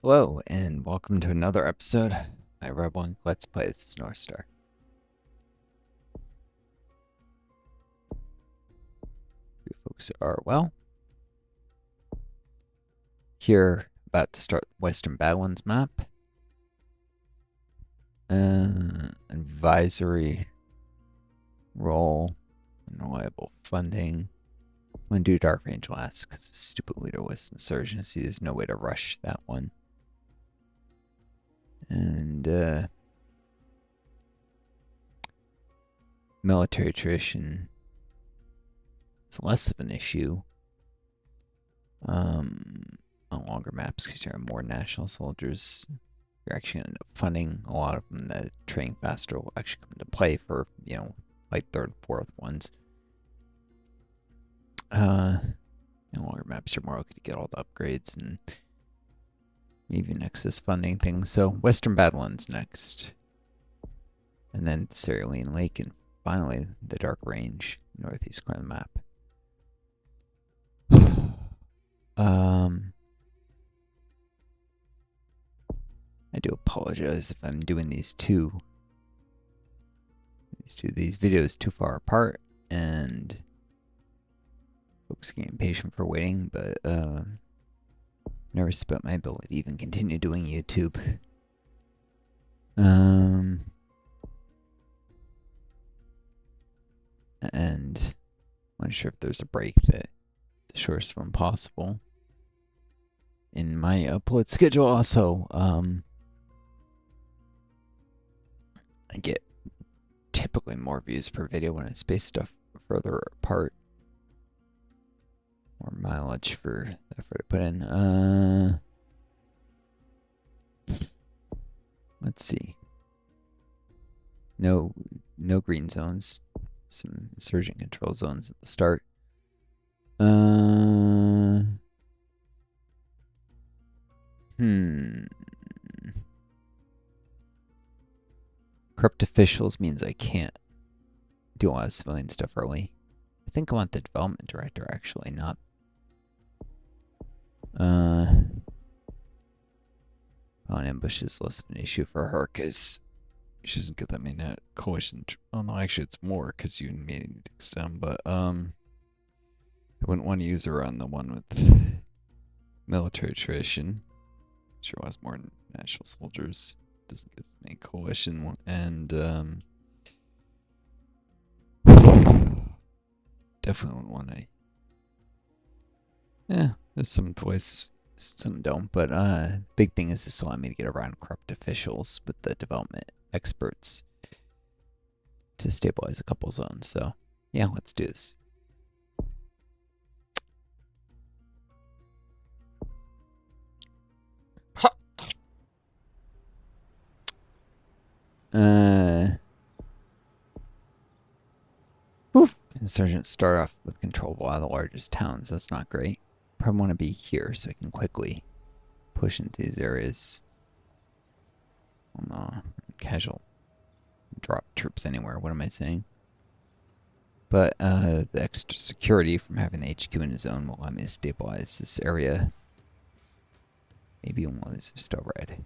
Hello, and welcome to another episode of my Red One Let's Play. This is Northstar. You folks are well. Here, about to start Western Badlands map. Advisory role, reliable funding. I'm going to do Dark Range last because the stupid leader was insurgency. There's no way to rush that one. And military attrition is less of an issue on longer maps because you have more national soldiers. You're actually going to end up funding a lot of them that training faster will actually come into play for, like third, fourth ones. Longer maps are more likely to get all the upgrades and even excess funding things. So Western Badlands next. And then Cerulean Lake, and finally the Dark Range, northeast corner of the map. I do apologize if I'm doing these videos too far apart, and folks getting impatient for waiting, but nervous about my ability to even continue doing YouTube. And I'm not sure if there's a break that the shortest one possible in my upload schedule. Also, I get typically more views per video when I space stuff further apart. More mileage for the effort to put in. Let's see. No green zones. Some insurgent control zones at the start. Corrupt officials means I can't do a lot of civilian stuff early. I think I want the development director, actually, not... on ambush is less of an issue for her, because she doesn't get that many net coalition... Oh, no, actually, it's more, because you may need to extend, but, I wouldn't want to use her on the one with military attrition. She has more national soldiers. Doesn't get as many coalition, and definitely wouldn't want to. Yeah, there's some places, some don't, but big thing is this allow me to get around corrupt officials with the development experts to stabilize a couple zones. So yeah, let's do this. Insurgents start off with control of a lot of the largest towns. That's not great. Probably want to be here so I can quickly push into these areas. Oh no, casual drop troops anywhere. What am I saying? But the extra security from having the HQ in his zone will allow me to stabilize this area. Maybe one of these are still red.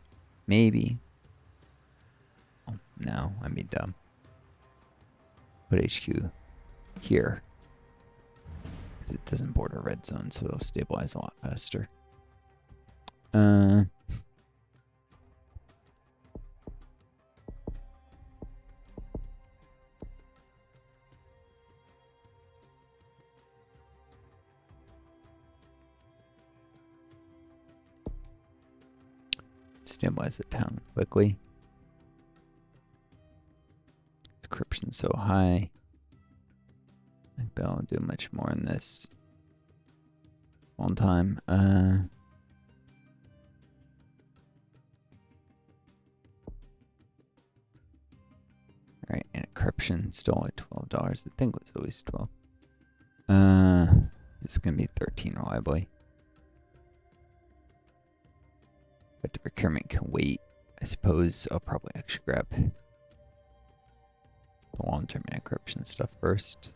Maybe. Oh, no, I'm being dumb. Put HQ here. Because it doesn't border red zone, so it'll stabilize a lot faster. Stabilize the town quickly. Decryption's so high. I bet I'll do much more in this one time. Alright, and encryption still at $12. I think it was always 12. This is gonna be 13 reliably. But the procurement can wait. I suppose I'll probably actually grab the long-term encryption stuff first.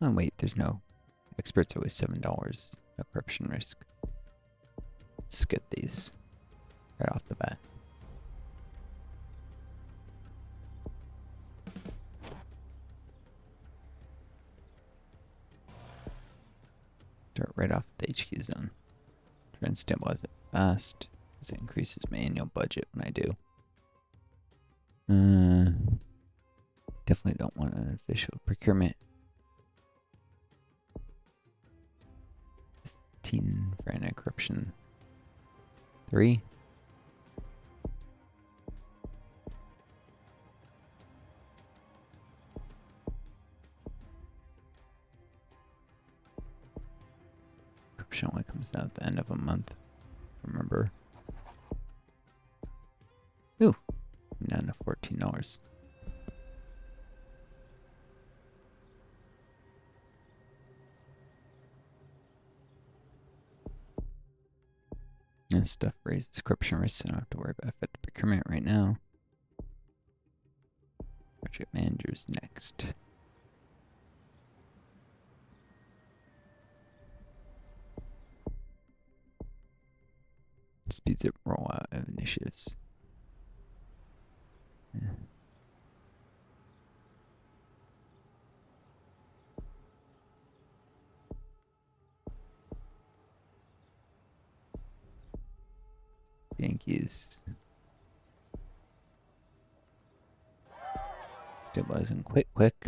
Oh wait, there's no experts always $7 encryption risk. Let's get these right off the bat. Start right off the HQ zone. Try and stabilize it fast, as it increases my annual budget when I do. Definitely don't want an official procurement. 15 for anti-corruption. 3. Corruption only comes out at the end of a month. Remember. Ooh, I'm down to $14. This stuff raises corruption risk, so I don't have to worry about effective procurement right now. Project managers next. Speeds up rollout of initiatives. Yeah. Yankees. Stabilizing quick. Alright,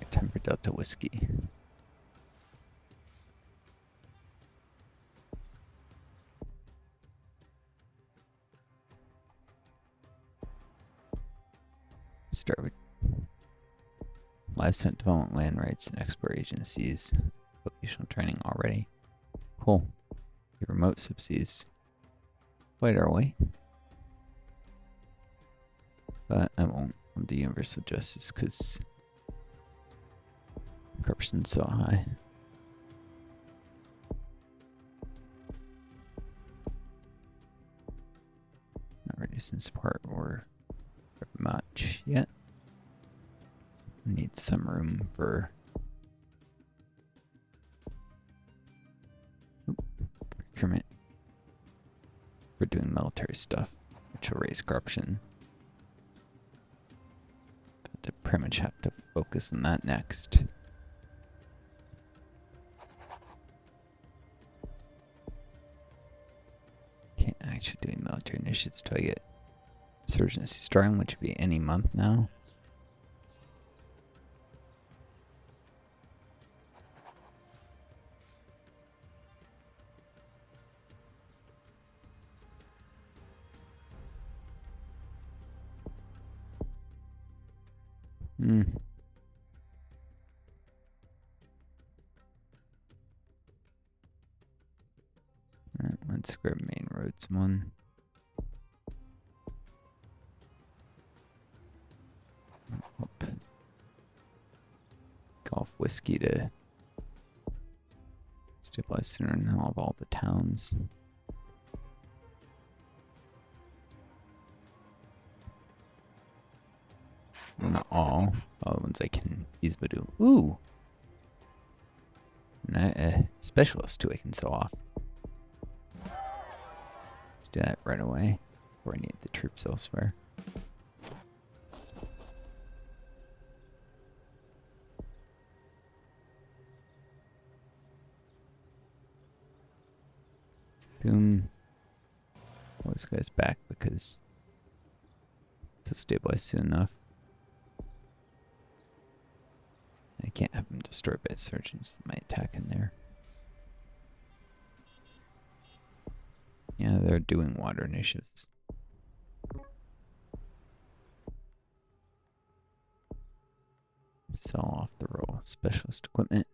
time for Delta Whiskey. Start with livestock development, land rights, and export agencies. Vocational training already. Cool. The remote subsidies. Quite our way. But I won't do universal justice because corruption's so high. Not reducing support or much yet. Need some room for procurement for doing military stuff, which will raise corruption. But to pretty much have to focus on that next. Can't actually do military initiatives till I get insurgency starting, which would be any month now. Alright, let's grab main roads 1. Golf whiskey to stabilize sooner than I'll have all the towns. Well, not all the ones I can easily do. Ooh! And a specialist too I can sell off. Let's do that right away before I need the troops elsewhere. Boom. Well, this guy's back because it's stabilized soon enough. I can't have them destroyed by insurgents that might attack in there. Yeah, they're doing water initiatives. Sell off the roll. Specialist equipment.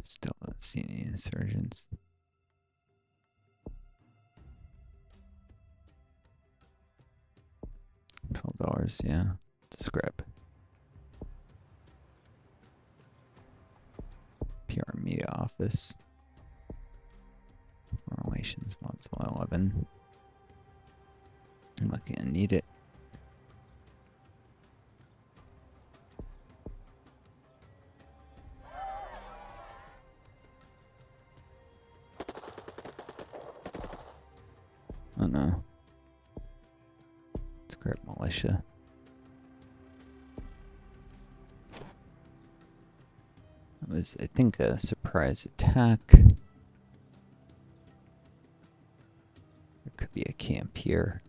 Still not seeing any insurgents. $12, yeah. Scrap. PR media office. Formulations module 11. I'm not gonna need it. Oh no. Let's grab militia. It was, I think, a surprise attack. There could be a camp here.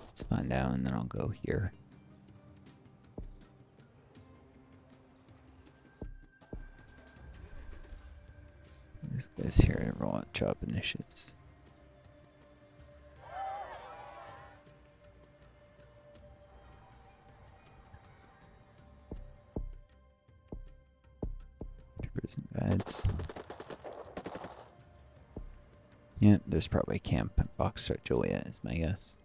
Let's find out, and then I'll go here. This guy's here to roll out job initiatives. Troopers and guides. Yeah, there's probably a camp at Boxstart Juliet, is my guess.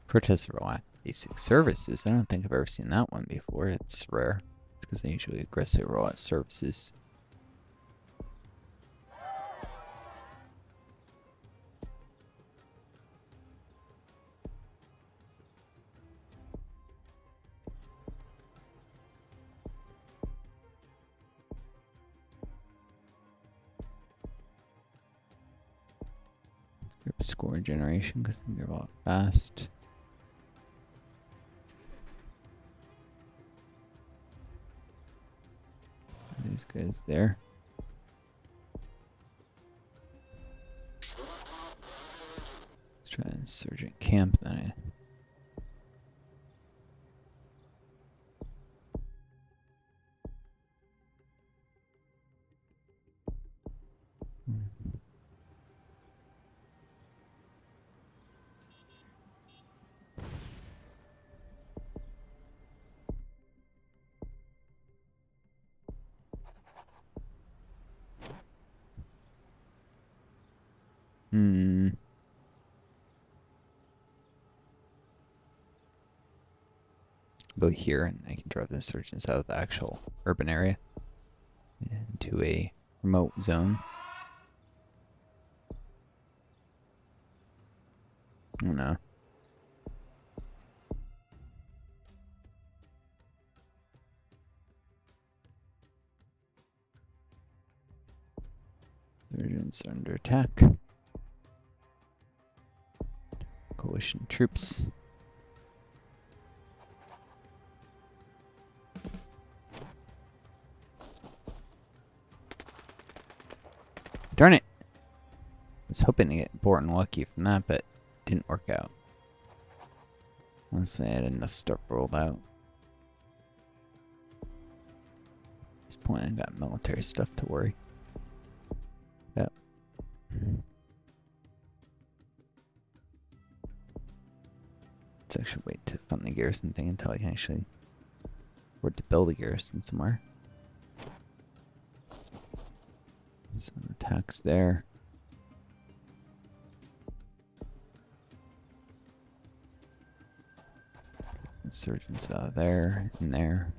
Protest roll basic services. I don't think I've ever seen that one before. It's rare. It's because I usually aggressively roll out services. Score generation because they're a lot fast. These guys there. Let's try insurgent camp then. Go here and I can drive the insurgents out of the actual urban area into a remote zone. Oh no. Insurgents are under attack. Coalition troops. Darn it! I was hoping to get bored and lucky from that, but it didn't work out. Honestly, I had enough stuff rolled out. At this point, I got military stuff to worry. Yep. Let's actually wait to fund the garrison thing until I can actually afford to build a garrison somewhere. Some attacks there. Insurgents out of there and there.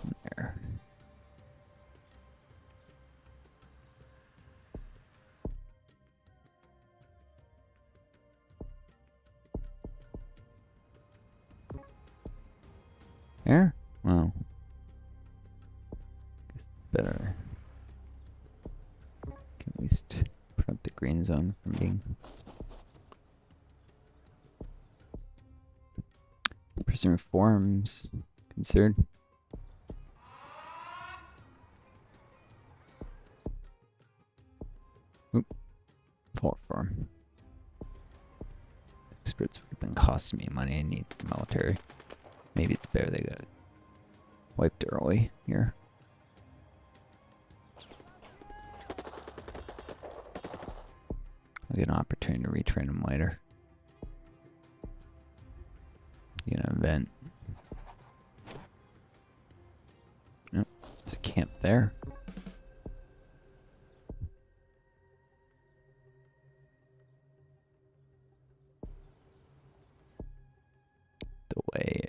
And there. There? Well, guess better. Can at least prevent the green zone from being prisoner forms considered. Oop, fault form. Experts would have been costing me money I need for military. Maybe it's better they got wiped early here. I'll get an opportunity to retrain them later. Get an event. there. The way,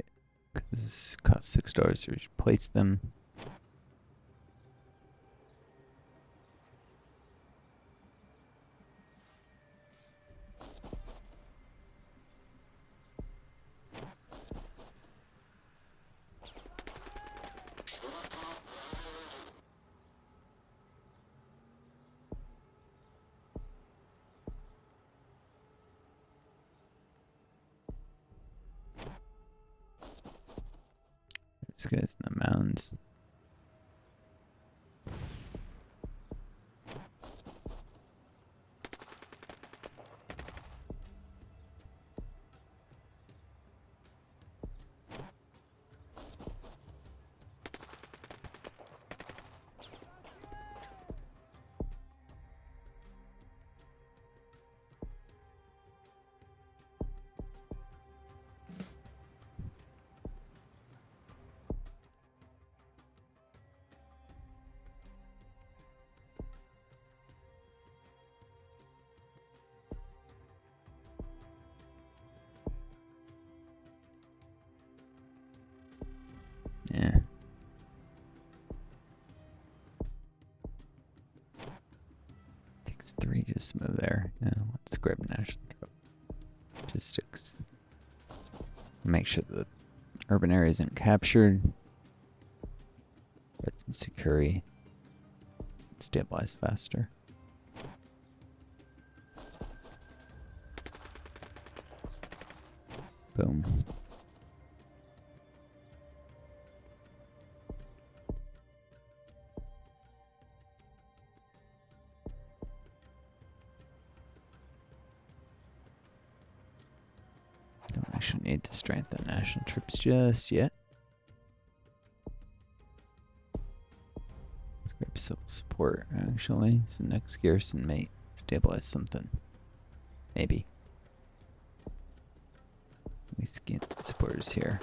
because it costs $6 to replace them. This guy's in the mounds. Yeah. Takes 3 just to move there. Yeah, let's grab national logistics. Make sure the urban area isn't captured. Get some security. Stabilize faster. Boom. Don't actually need to strengthen national troops just yet. Let's grab civil support, actually. So next garrison may stabilize something. Maybe. We get supporters here.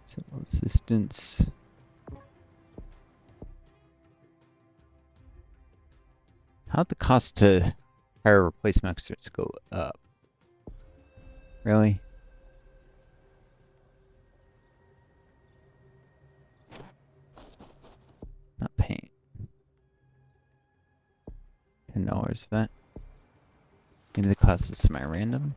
Civil assistance. How'd the cost to hire replacement experts go up? Really? Not paint. $10 for that. Maybe the cost is semi-random.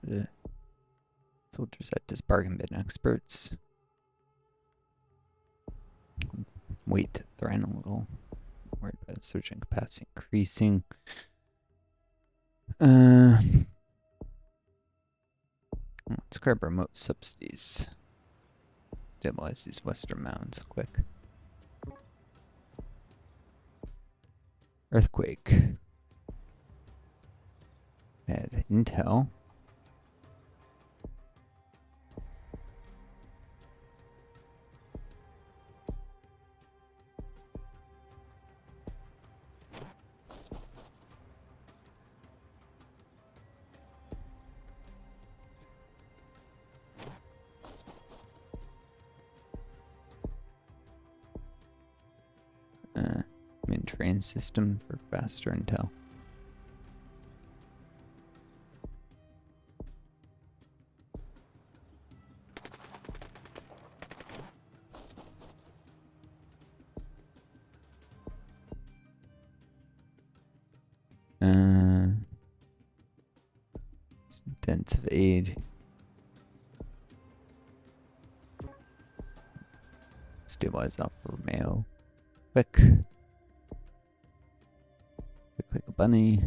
The soldiers act as bargain bin experts. Wait to threaten a little. Worried about surgeon capacity increasing. Let's grab remote subsidies. Stabilize these western mountains quick. Earthquake. Add intel. Train system for faster intel. Intensive aid. Stabilize off Romeo. Quick Pick a bunny.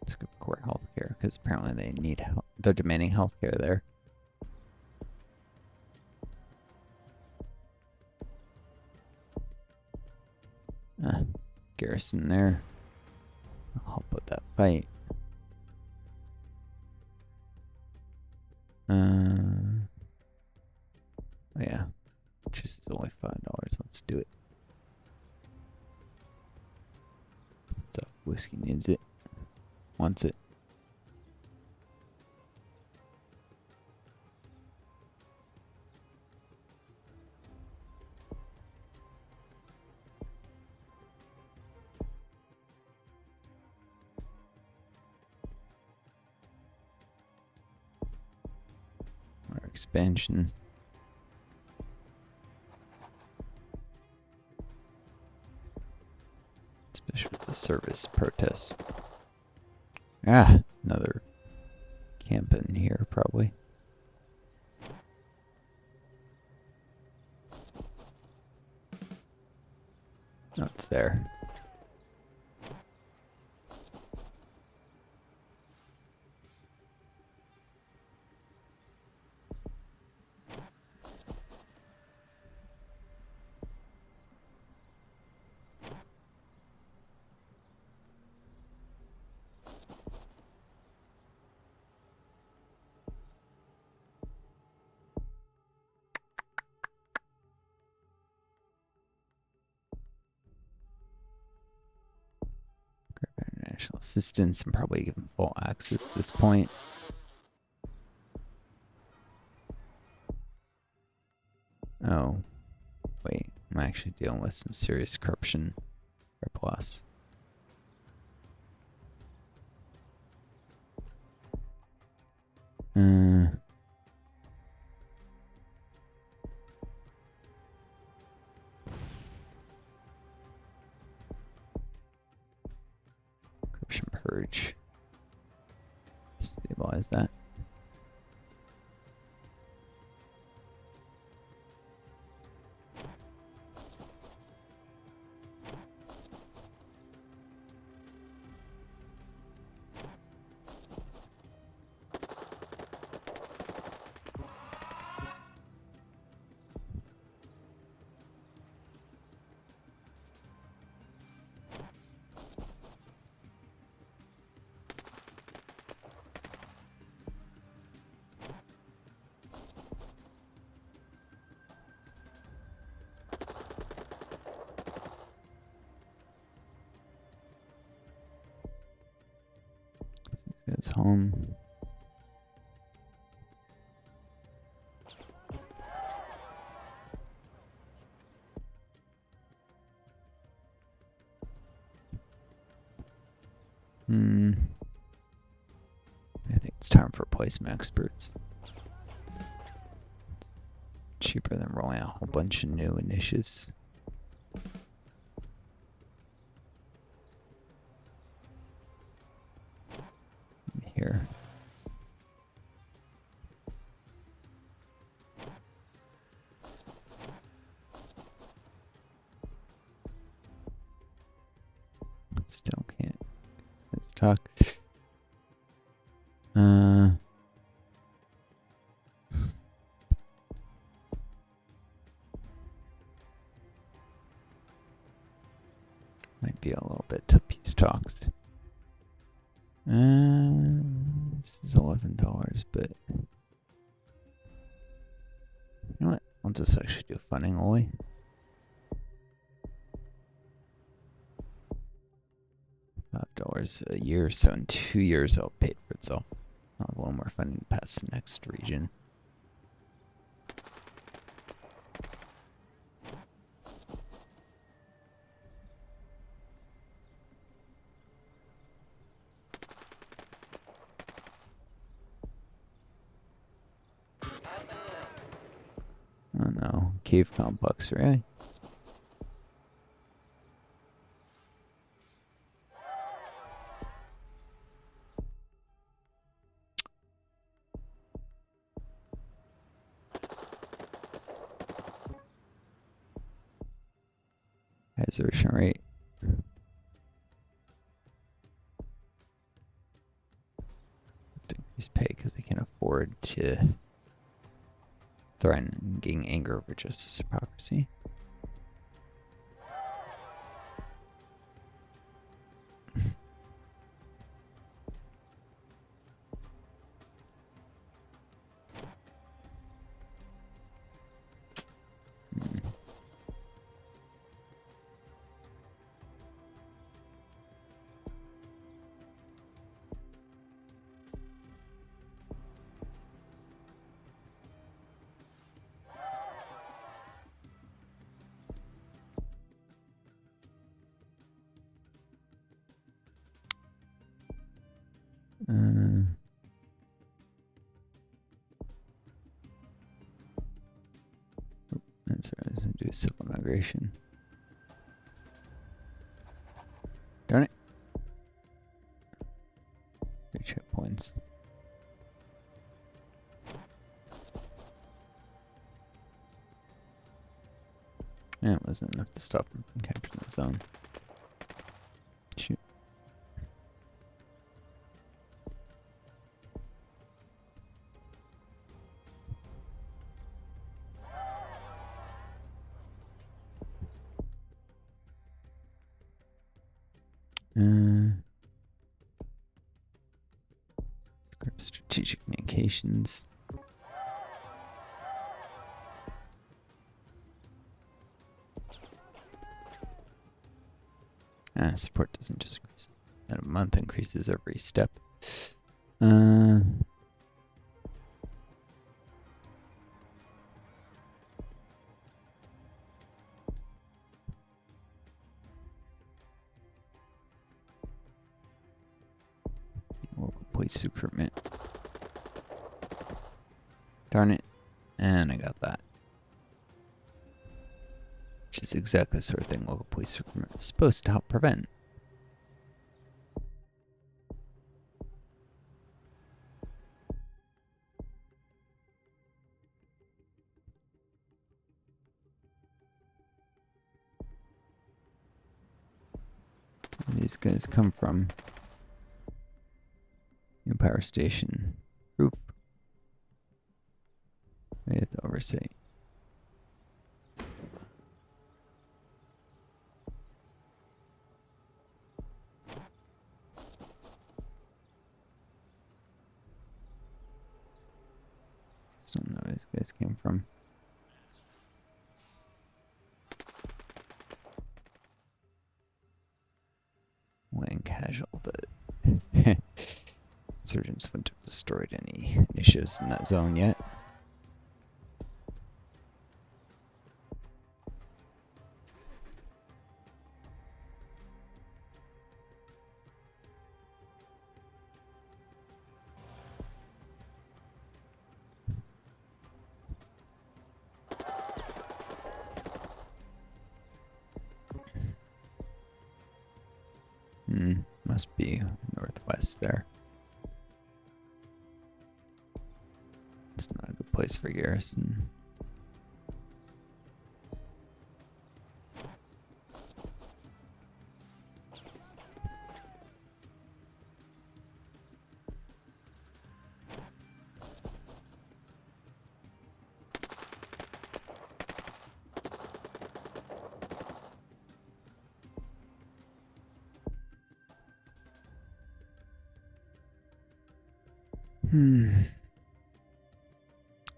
Let's go core healthcare because apparently they need help. They're demanding healthcare there. Garrison there. I'll help with that fight. Oh yeah, juice is only $5. Let's do it. So whiskey needs it, wants it. Our expansion. Especially with the service protests. Another camp in here probably. Oh, it's there. International assistance and probably give them full access at this point. Oh, wait, I'm actually dealing with some serious corruption. Plus. Corruption purge. Stabilize that. Goes home. I think it's time for placement experts. Cheaper than rolling out a whole bunch of new initiatives. Here. Still can't. Let's talk. Might be a little bit to peace talks. This is $11, but you know what? I'll just actually do funding only. $5 a year, so in 2 years it'll pay for itself. I'll have a little more funding past the next region. Oh no, cave complex, right? Exertion rate. Increase pay because they can't afford to threaten and gain anger over justice hypocrisy. That's right, I was gonna do civil migration. Darn it. 3 checkpoints. Yeah, it wasn't enough to stop them from capturing the zone. Shoot. Strategic communications. Support doesn't just increase at a month, increases every step. Local police recruitment. Darn it. And I got that. Which is exactly the sort of thing local police recruitment is supposed to help prevent. Where these guys come from? New power station. Roof. We have to oversight. Still don't know where these guys came from. Weighing casual, but insurgents wouldn't have destroyed any initiatives in that zone yet. Must be northwest there. It's not a good place for garrison.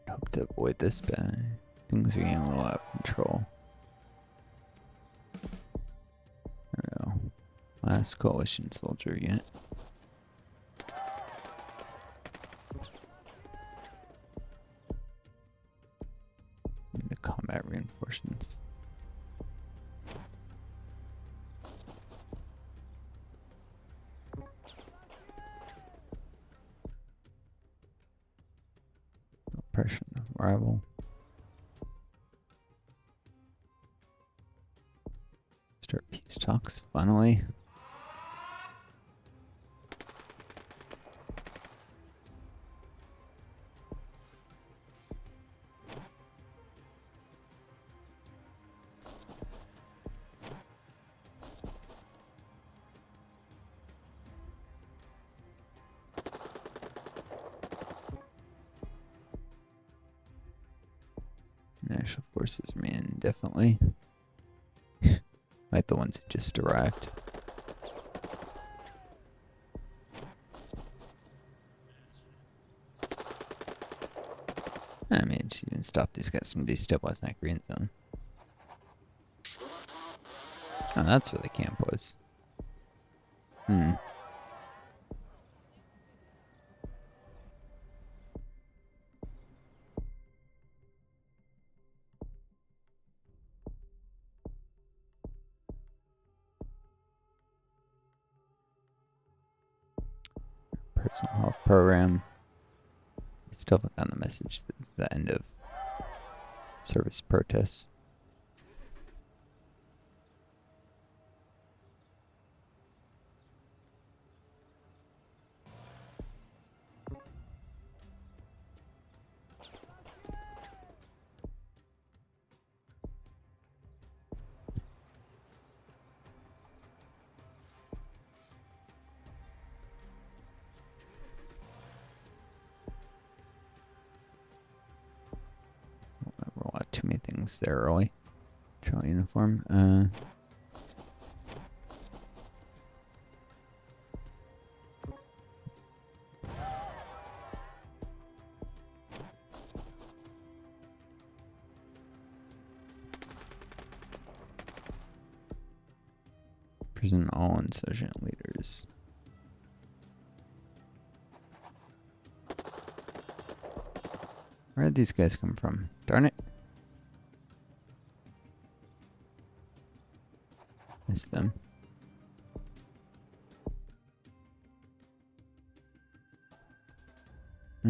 Hope to avoid this, but things are getting a little out of control. I don't know. Last coalition soldier unit. The combat reinforcements. Oppression of rival. Start peace talks finally. Special forces remain indefinitely. Like the ones that just arrived. I mean, she even stopped these guys from destabilizing that green zone. Oh, that's where the camp was. Personal health program. Still haven't gotten the message at the end of service protests. Roll out too many things there early. Trail uniform. Prison all insurgent leaders. Where did these guys come from? Darn it. Missed them. I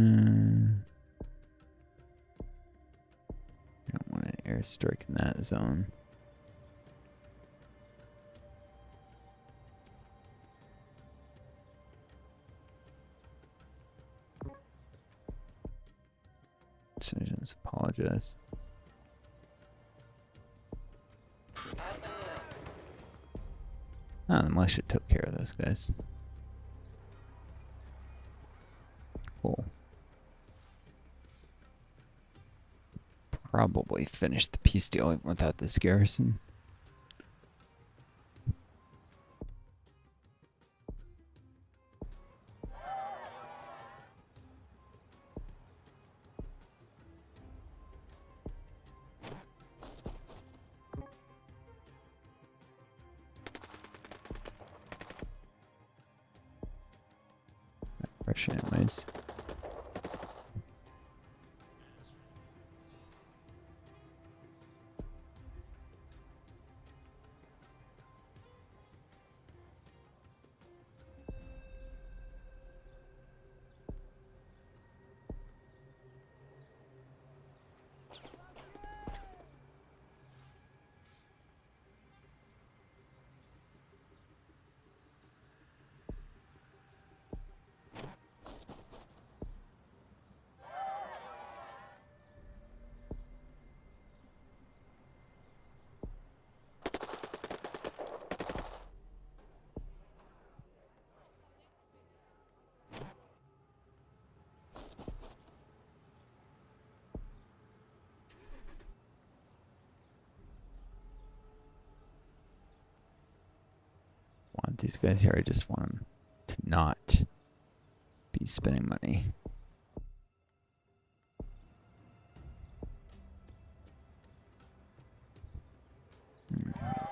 don't want an airstrike in that zone. Surgeons apologize. Oh, the militia took care of those guys. Cool. Probably finish the peace deal even without this garrison. Pressure anyways. Want these guys here, I just want them to not be spending money.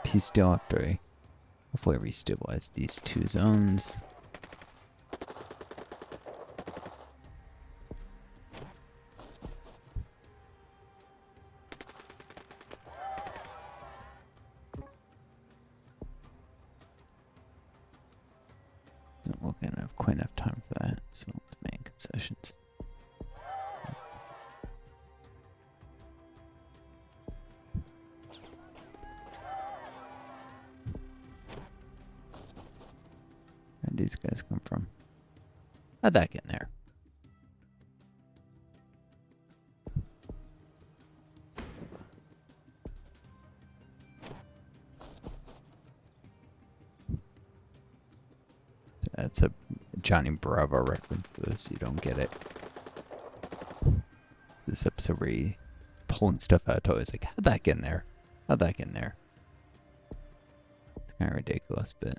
Peace deal after I hopefully restabilize these two zones. We're gonna have quite enough time for that, so let's make concessions. Where'd these guys come from? How'd that get in there? That's a Johnny Bravo reference to this. You don't get it. This episode where he pulling stuff out toys. Like, how'd that get in there? How'd that get in there? It's kind of ridiculous, but...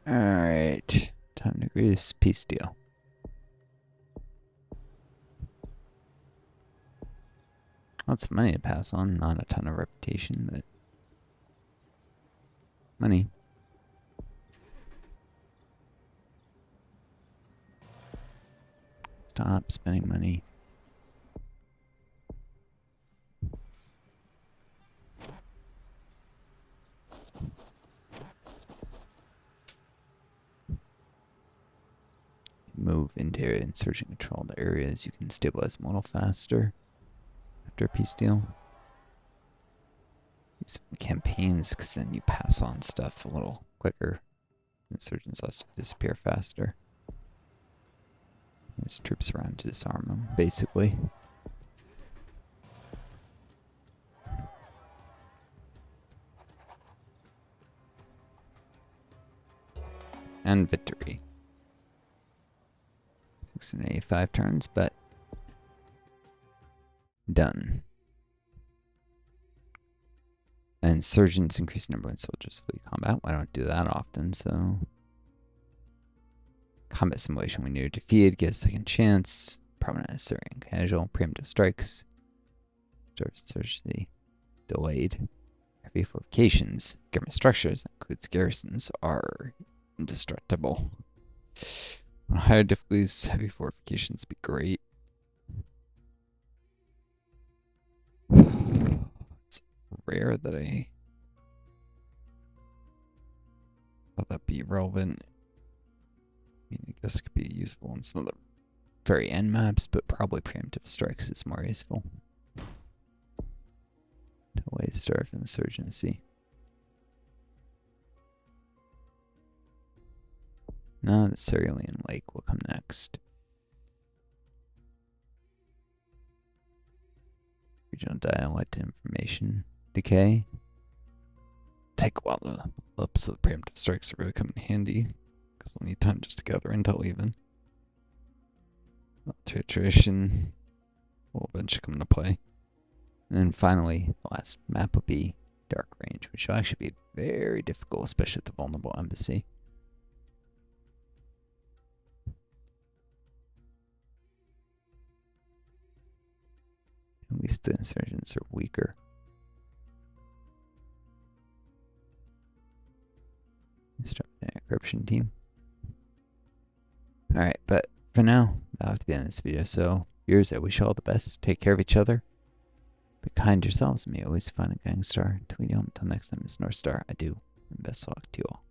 Alright. Time to agree this peace deal. Lots of money to pass on, not a ton of reputation, but money. Stop spending money. Move into insurgent controlled areas. You can stabilize them a little faster after a peace deal. Use campaigns, because then you pass on stuff a little quicker. Insurgents also disappear faster. There's troops around to disarm them, basically. And victory. 685 turns, but done. Insurgents increase number of soldiers fleet combat. I don't do that often, so combat simulation when you're defeated, get a second chance. Probably not necessary and casual. Preemptive strikes. Insurgency delayed. Heavy fortifications. Government structures, that includes garrisons, are indestructible. On higher difficulties, heavy fortifications be great. It's rare that I thought that'd be relevant. I mean, I guess it could be useful in some of the very end maps, but probably preemptive strikes is more useful. Delay start of insurgency. No, the Cerulean Lake will come next. Regional dialect information decay. Take a while to level up, so the preemptive strikes are really come in handy, because they'll need time just to gather intel even. Attrition will eventually come into play. And then finally, the last map will be Dark Range, which will actually be very difficult, especially at the vulnerable embassy. At least the insurgents are weaker. Start the encryption team. Alright, but for now, that'll have to be the end of this video. So, viewers, I wish you all the best. Take care of each other. Be kind to yourselves and may always find a gang star. Until next time, it's Northstar. I do. And best of luck to you all.